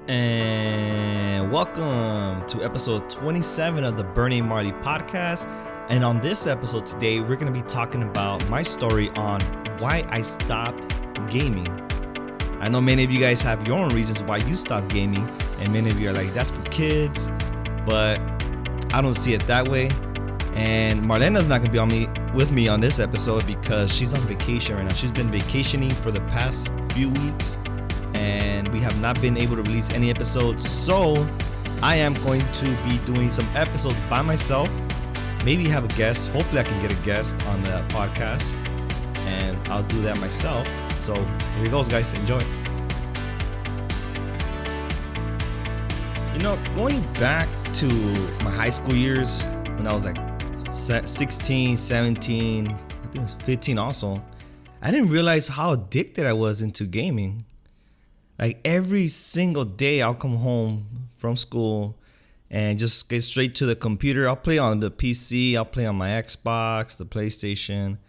And welcome to episode 27 of the Bernie Marley podcast. And on this episode today, we're going to be talking about my story on why I stopped gaming. I know many of you guys have your own reasons why you stopped gaming, and many of you are like, that's for kids, but I don't see it that way. And Marlena's not going to be with me on this episode because she's on vacation right now. She's been vacationing for the past few weeks, and we have not been able to release any episodes. So I am going to be doing some episodes by myself. Maybe have a guest. Hopefully I can get a guest on the podcast, and I'll do that myself. So here it goes, guys. Enjoy. You know, going back to my high school years when I was like 16, 17, I think it was 15 also, I didn't realize how addicted I was into gaming. Like every single day I'll come home from school and just get straight to the computer. I'll play on the PC, I'll play on my Xbox, the PlayStation.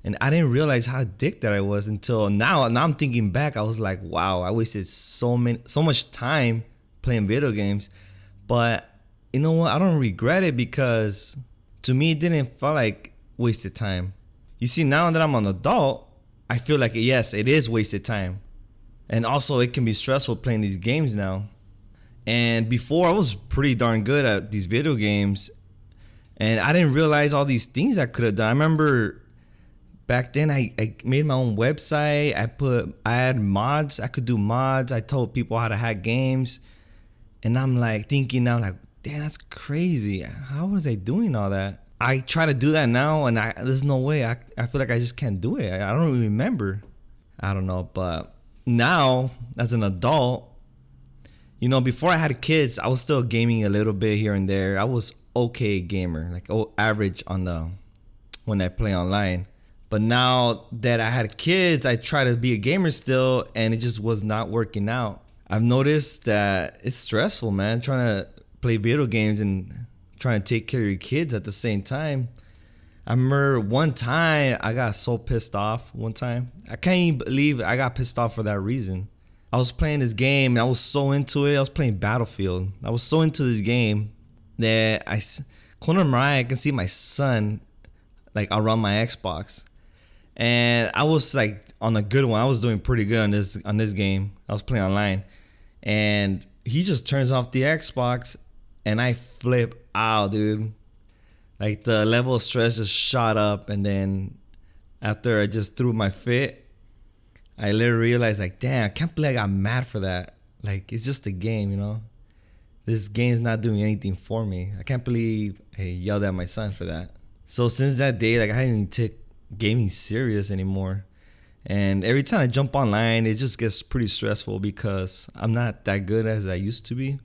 And I didn't realize how addicted I was until now. Now I'm thinking back, I was like, wow, I wasted so much time playing video games. But you know what? I don't regret it because to me it didn't feel like wasted time. You see, now that I'm an adult, I feel like yes, it is wasted time. And also it can be stressful playing these games now. And before I was pretty darn good at these video games, and I didn't realize all these things I could have done. I remember back then I made my own website. I had mods. I could do mods. I told people how to hack games. And I'm like thinking now, like, damn, that's crazy. How was I doing all that? I try to do that now, and there's no way. I feel like I just can't do it. I don't even remember. I don't know, but now as an adult, you know, before I had kids, I was still gaming a little bit here and there. I was okay gamer, like average when I play online. But now that I had kids, I try to be a gamer still, and it just was not working out. I've noticed that it's stressful, man, trying to play video games and trying to take care of your kids at the same time. I remember one time I got so pissed off one time. I can't even believe I got pissed off for that reason. I was playing this game and I was so into it. I was playing Battlefield. I was so into this game that corner of my eye, I can see my son like around my Xbox. And I was like on a good one. I was doing pretty good on this game. I was playing online. And he just turns off the Xbox and I flip out, dude. Like the level of stress just shot up, and then after I just threw my fit, I literally realized like, damn, I can't believe I got mad for that. Like, it's just a game, you know? This game's not doing anything for me. I can't believe I yelled at my son for that. So since that day, like I haven't even take gaming serious anymore. And every time I jump online, it just gets pretty stressful because I'm not that good as I used to be.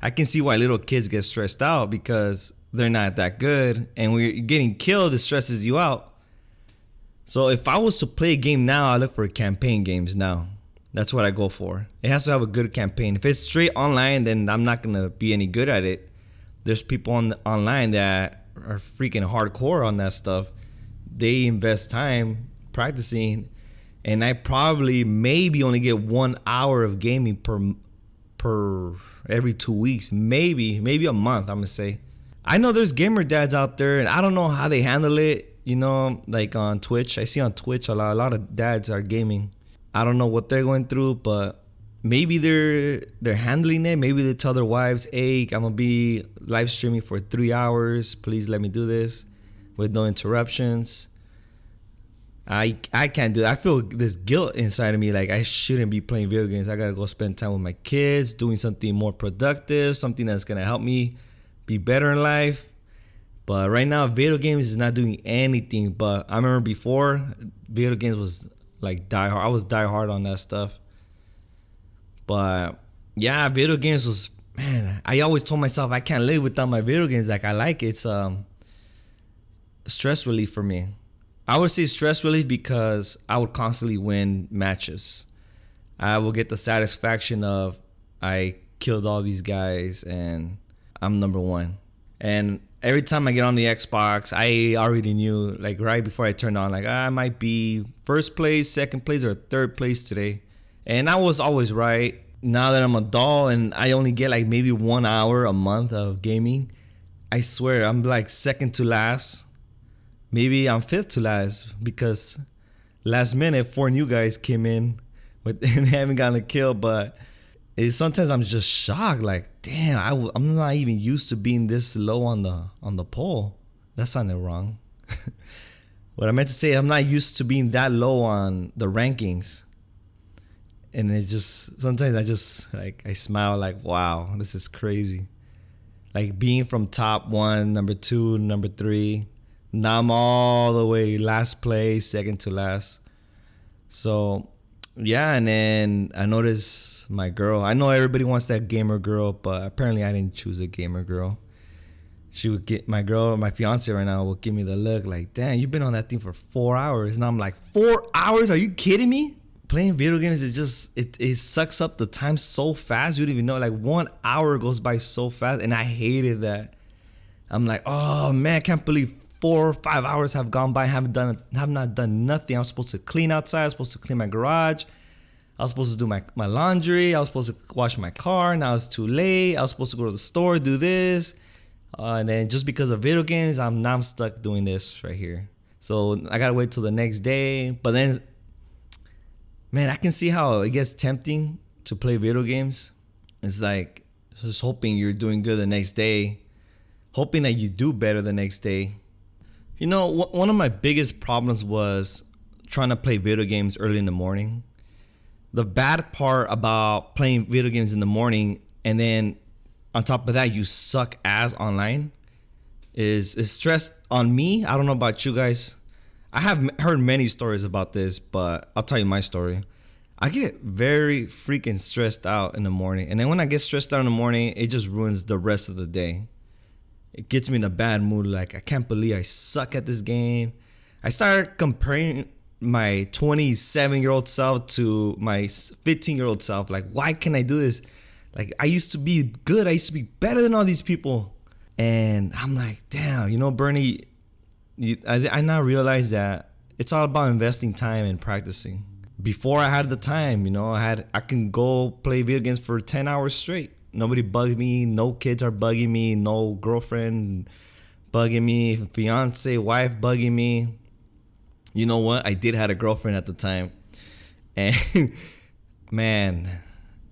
I can see why little kids get stressed out because they're not that good, and when you're getting killed, it stresses you out. So if I was to play a game now, I look for campaign games now. That's what I go for. It has to have a good campaign. If it's straight online, then I'm not gonna be any good at it. There's people online that are freaking hardcore on that stuff. They invest time practicing, and I probably maybe only get 1 hour of gaming per every 2 weeks, maybe a month, I'm gonna say. I know there's gamer dads out there, and I don't know how they handle it. You know, like on Twitch, I see on Twitch a lot of dads are gaming. I don't know what they're going through, but maybe they're handling it. Maybe they tell their wives, "Hey, I'm gonna be live streaming for 3 hours. Please let me do this with no interruptions." I can't do that. I feel this guilt inside of me, like I shouldn't be playing video games. I gotta go spend time with my kids, doing something more productive, something that's gonna help me be better in life. But right now, video games is not doing anything. But I remember before, video games was like die hard. I was die hard on that stuff. But yeah, video games was, man, I always told myself I can't live without my video games. Like I like it. It's stress relief for me. I would say stress relief because I would constantly win matches. I will get the satisfaction of I killed all these guys and I'm number one. And every time I get on the Xbox, I already knew, like right before I turned on, like I might be first place, second place, or third place today. And I was always right. now that I'm adult and I only get like maybe 1 hour a month of gaming, I swear I'm like second to last. Maybe I'm fifth to last because last minute 4 new guys came in with and they haven't gotten a kill. But sometimes I'm just shocked. Like, damn, I'm not even used to being this low on the poll. That sounded wrong. What I meant to say, I'm not used to being that low on the rankings. And it just, sometimes I just, like, I smile like, wow, this is crazy. Like being from top 1, number 2, number 3. Now I'm all the way last place, second to last. So, yeah, and then I noticed my girl. I know everybody wants that gamer girl, but apparently I didn't choose a gamer girl. She would get my girl, my fiance right now, will give me the look like, damn, you've been on that thing for 4 hours. And I'm like, 4 hours? Are you kidding me? Playing video games, it sucks up the time so fast. You don't even know. Like 1 hour goes by so fast, and I hated that. I'm like, oh man, I can't believe 4 or 5 hours have gone by. Have not done nothing. I was supposed to clean outside. I was supposed to clean my garage. I was supposed to do my laundry. I was supposed to wash my car. Now it's too late. I was supposed to go to the store, do this. And then just because of video games, I'm stuck doing this right here. So I gotta wait till the next day. But then, man, I can see how it gets tempting to play video games. It's like just hoping you're doing good the next day, hoping that you do better the next day. You know, one of my biggest problems was trying to play video games early in the morning. The bad part about playing video games in the morning and then on top of that, you suck ass online is stress on me. I don't know about you guys. I have heard many stories about this, but I'll tell you my story. I get very freaking stressed out in the morning. And then when I get stressed out in the morning, it just ruins the rest of the day. It gets me in a bad mood. Like, I can't believe I suck at this game. I started comparing my 27-year-old self to my 15-year-old self. Like, why can't I do this? Like, I used to be good. I used to be better than all these people. And I'm like, damn, you know, Bernie, I now realize that it's all about investing time and practicing. Before I had the time, you know, I can go play video games for 10 hours straight. Nobody bugged me. No kids are bugging me. No girlfriend bugging me. Fiance, wife bugging me. You know what? I did have a girlfriend at the time. And man,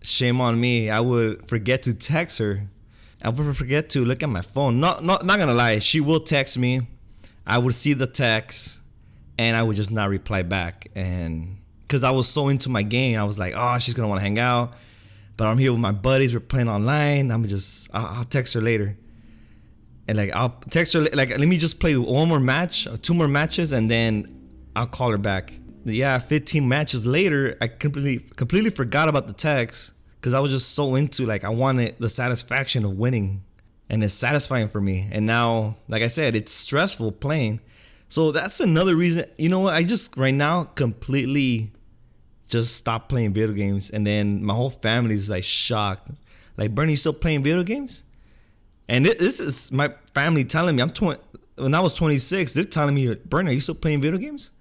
shame on me. I would forget to text her. I would forget to look at my phone. Not gonna lie. She will text me. I would see the text and I would just not reply back. And because I was so into my game, I was like, oh, she's gonna want to hang out. But I'm here with my buddies. We're playing online. I'll text her later. And like, I'll text her, like, let me just play one more match, 2 more matches, and then I'll call her back. Yeah, 15 matches later, I completely forgot about the text because I was just so into, like, I wanted the satisfaction of winning. And it's satisfying for me. And now, like I said, it's stressful playing. So that's another reason. You know what? I just right now completely just stopped playing video games. And then my whole family is like shocked. Like, Bernie, you still playing video games? And this is my family telling me, when I was 26, they're telling me, Bernie, are you still playing video games?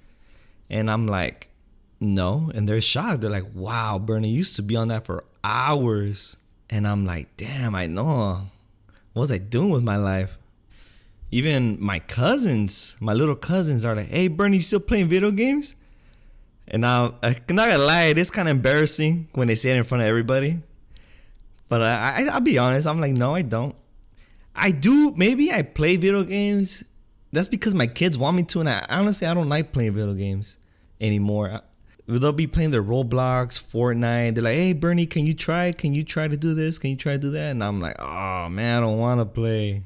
And I'm like, no. And they're shocked. They're like, wow, Bernie, you used to be on that for hours. And I'm like, damn, I know. What was I doing with my life? Even my cousins, my little cousins are like, hey, Bernie, you still playing video games? And I'm not gonna lie, it is kind of embarrassing when they say it in front of everybody. But I'll be honest, I'm like, no, I don't. I do, maybe I play video games. That's because my kids want me to, and honestly, I don't like playing video games anymore. They'll be playing their Roblox, Fortnite. They're like, hey, Bernie, can you try to do this? Can you try to do that? And I'm like, oh, man, I don't want to play.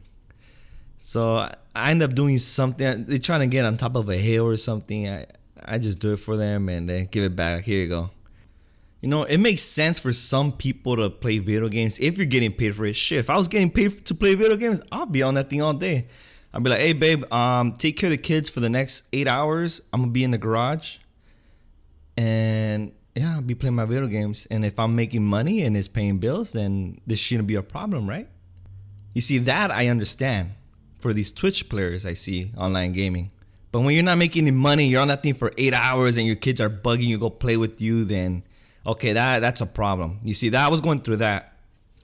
So I end up doing something. They're trying to get on top of a hill or something. I just do it for them and then give it back. Here you go. You know, it makes sense for some people to play video games if you're getting paid for it. Shit, if I was getting paid to play video games, I'll be on that thing all day. I'll be like, hey, babe, take care of the kids for the next 8 hours. I'm going to be in the garage. And yeah, I'll be playing my video games. And if I'm making money and it's paying bills, then this shouldn't be a problem, right? You see, that I understand for these Twitch players I see online gaming. But when you're not making any money, you're on that thing for 8 hours and your kids are bugging you to go play with you, then Okay, that's a problem. You see, that I was going through that.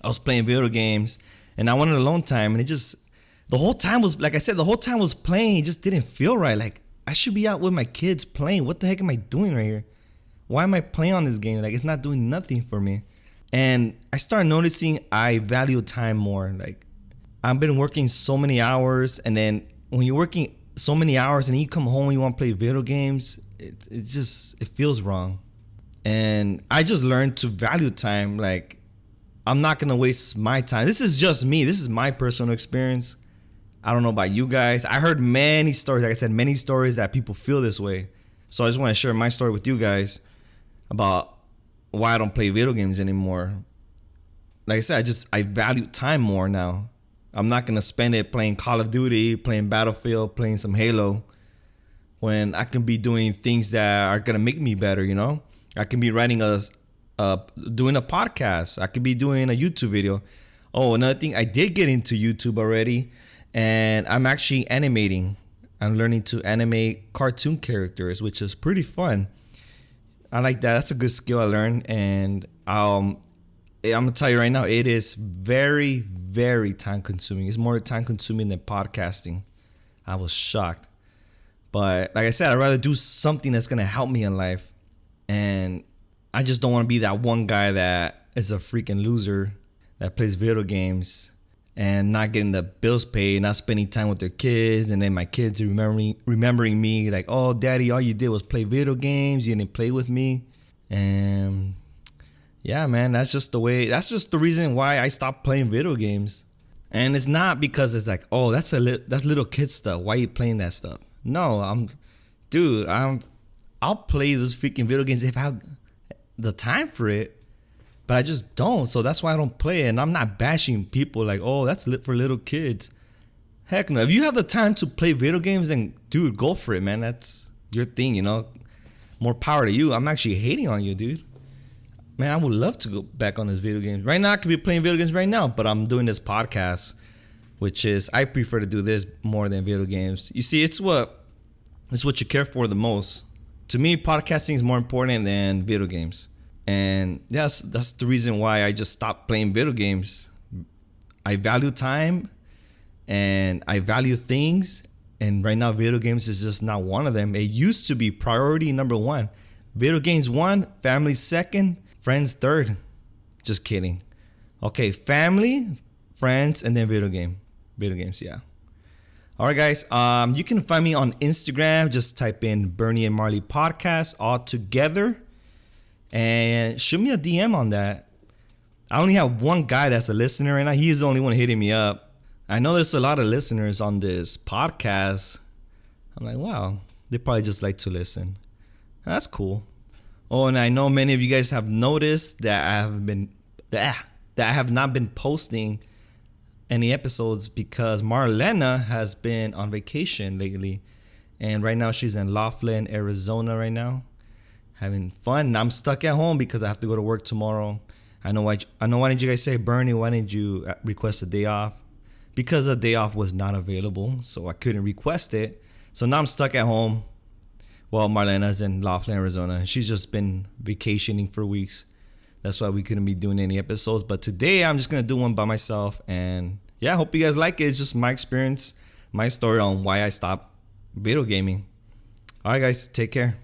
I was playing video games, and I wanted alone time, and it just the whole time was like I said, the whole time was playing. It just didn't feel right. Like I should be out with my kids playing. What the heck am I doing right here? Why am I playing on this game? Like it's not doing nothing for me. And I started noticing I value time more. Like I've been working so many hours, and then when you're working so many hours and then you come home and you want to play video games, it feels wrong. And I just learned to value time. Like I'm not gonna waste my time. This is just me. This is my personal experience. I don't know about you guys. I heard many stories, like I said, many stories that people feel this way. So I just want to share my story with you guys about why I don't play video games anymore. Like I said, I value time more now. I'm not gonna spend it playing Call of Duty, playing Battlefield, playing some Halo, when I can be doing things that are gonna make me better. You know, I can be doing a podcast. I could be doing a YouTube video. Oh, another thing, I did get into YouTube already, and I'm actually animating. I'm learning to animate cartoon characters, which is pretty fun. I like that. That's a good skill I learned, and I'm gonna tell you right now, it is very, very time consuming. It's more time consuming than podcasting. I was shocked, but like I said, I'd rather do something that's gonna help me in life, and I just don't want to be that one guy that is a freaking loser that plays video games and not getting the bills paid, not spending time with their kids, and then my kids remembering me like, oh, daddy, all you did was play video games. You didn't play with me. And yeah, man, that's just the reason why I stopped playing video games. And it's not because it's like, oh, that's little kid stuff. Why are you playing that stuff? No, I'll play those freaking video games if I have the time for it. But I just don't. So that's why I don't play it. And I'm not bashing people like, oh, that's lit for little kids. Heck no. If you have the time to play video games, then dude, go for it, man. That's your thing, you know. More power to you. I'm actually hating on you, dude. Man, I would love to go back on this video games. Right now, I could be playing video games right now, but I'm doing this podcast, which is, I prefer to do this more than video games. You see, it's what you care for the most. To me, podcasting is more important than video games. And that's the reason why I just stopped playing video games. I value time and I value things. And right now, video games is just not one of them. It used to be priority number one. Video games one, family second, friends third. Just kidding. Okay, family, friends, and then video games, yeah. All right, guys. You can find me on Instagram. Just type in Bernie and Marley Podcast all together. And shoot me a DM on that. I only have one guy that's a listener right now. He's the only one hitting me up. I know there's a lot of listeners on this podcast. I'm like, wow, they probably just like to listen. That's cool. Oh, and I know many of you guys have noticed that I have not been posting any episodes because Marlena has been on vacation lately. And right now she's in Laughlin, Arizona right now, having fun. And I'm stuck at home because I have to go to work tomorrow. I know why did you guys say, Bernie, why didn't you request a day off? Because the day off was not available, so I couldn't request it. So now I'm stuck at home. Well, Marlena's in Laughlin, Arizona, and she's just been vacationing for weeks. That's why we couldn't be doing any episodes. But today I'm just going to do one by myself. And yeah, I hope you guys like it. It's just my experience, my story on why I stopped video gaming. All right, guys, take care.